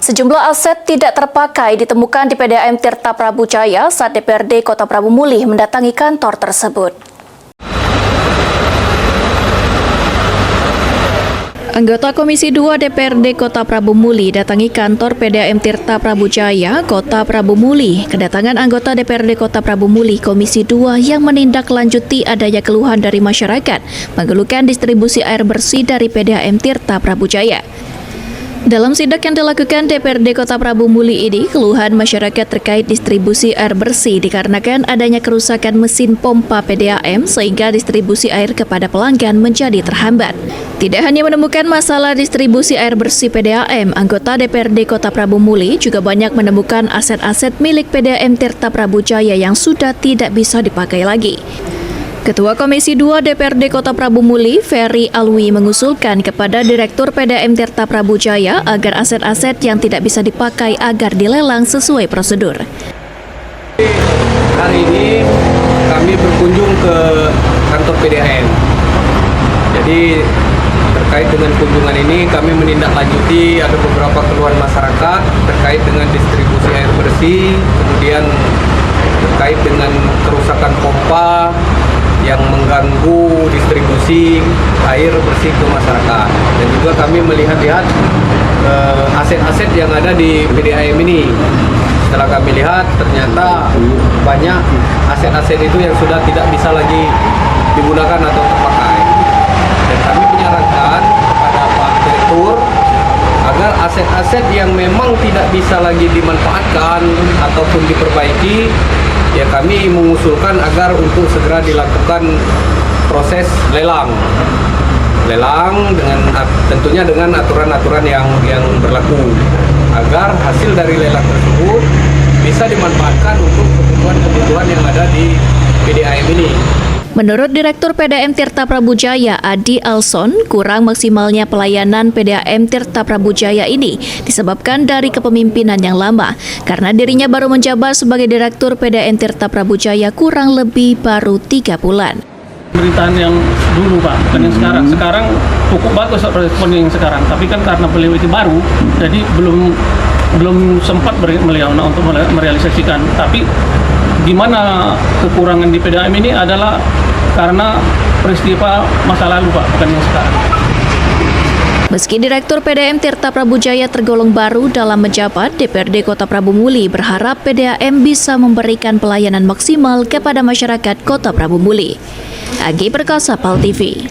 Sejumlah aset tidak terpakai ditemukan di PDAM Tirta Prabu Jaya saat DPRD Kota Prabu Muli mendatangi kantor tersebut. Anggota Komisi 2 DPRD Kota Prabu Muli datangi kantor PDAM Tirta Prabu Jaya, Kota Prabu Muli. Kedatangan anggota DPRD Kota Prabu Muli Komisi 2 yang menindaklanjuti adanya keluhan dari masyarakat mengeluhkan distribusi air bersih dari PDAM Tirta Prabu Jaya. Dalam sidak yang dilakukan DPRD Kota Prabu Muli ini, keluhan masyarakat terkait distribusi air bersih dikarenakan adanya kerusakan mesin pompa PDAM sehingga distribusi air kepada pelanggan menjadi terhambat. Tidak hanya menemukan masalah distribusi air bersih PDAM, anggota DPRD Kota Prabu Muli juga banyak menemukan aset-aset milik PDAM Tirta Prabu Jaya yang sudah tidak bisa dipakai lagi. Ketua Komisi 2 DPRD Kota Prabu Muli, Ferry Alwi, mengusulkan kepada Direktur PDAM Tirta Prabu Jaya agar aset-aset yang tidak bisa dipakai agar dilelang sesuai prosedur. Hari ini kami berkunjung ke kantor PDAM. Jadi terkait dengan kunjungan ini kami menindaklanjuti ada beberapa keluhan masyarakat terkait dengan distribusi air bersih, kemudian terkait dengan kerusakan pompa yang mengganggu distribusi air bersih ke masyarakat. Dan juga kami melihat aset-aset yang ada di PDAM ini. Setelah kami lihat, ternyata banyak aset-aset itu yang sudah tidak bisa lagi digunakan atau terpakai. Dan kami menyarankan kepada Pak Direktur agar aset-aset yang memang tidak bisa lagi dimanfaatkan ataupun diperbaiki, ya kami mengusulkan agar untuk segera dilakukan proses lelang dengan tentunya dengan aturan-aturan yang berlaku agar hasil dari lelang tersebut bisa dimanfaatkan untuk kebutuhan yang ada di PDAM ini. Menurut Direktur PDAM Tirta Prabu Jaya, Adi Alson, kurang maksimalnya pelayanan PDAM Tirta Prabu Jaya ini disebabkan dari kepemimpinan yang lama, karena dirinya baru menjabat sebagai Direktur PDAM Tirta Prabu Jaya kurang lebih baru 3 bulan. Pemerintahan yang dulu, Pak, bukan yang sekarang. Sekarang cukup bagus respon yang sekarang, tapi kan karena beliau itu baru, jadi belum sempat beliau untuk merealisasikan. Tapi gimana kekurangan di PDAM ini adalah karena peristiwa masa lalu, Pak, bukan yang sekarang. Meski Direktur PDAM Tirta Prabu Jaya tergolong baru dalam menjabat, DPRD Kota Prabu Muli berharap PDAM bisa memberikan pelayanan maksimal kepada masyarakat Kota Prabu Muli. Agi Perkasa, PAL TV.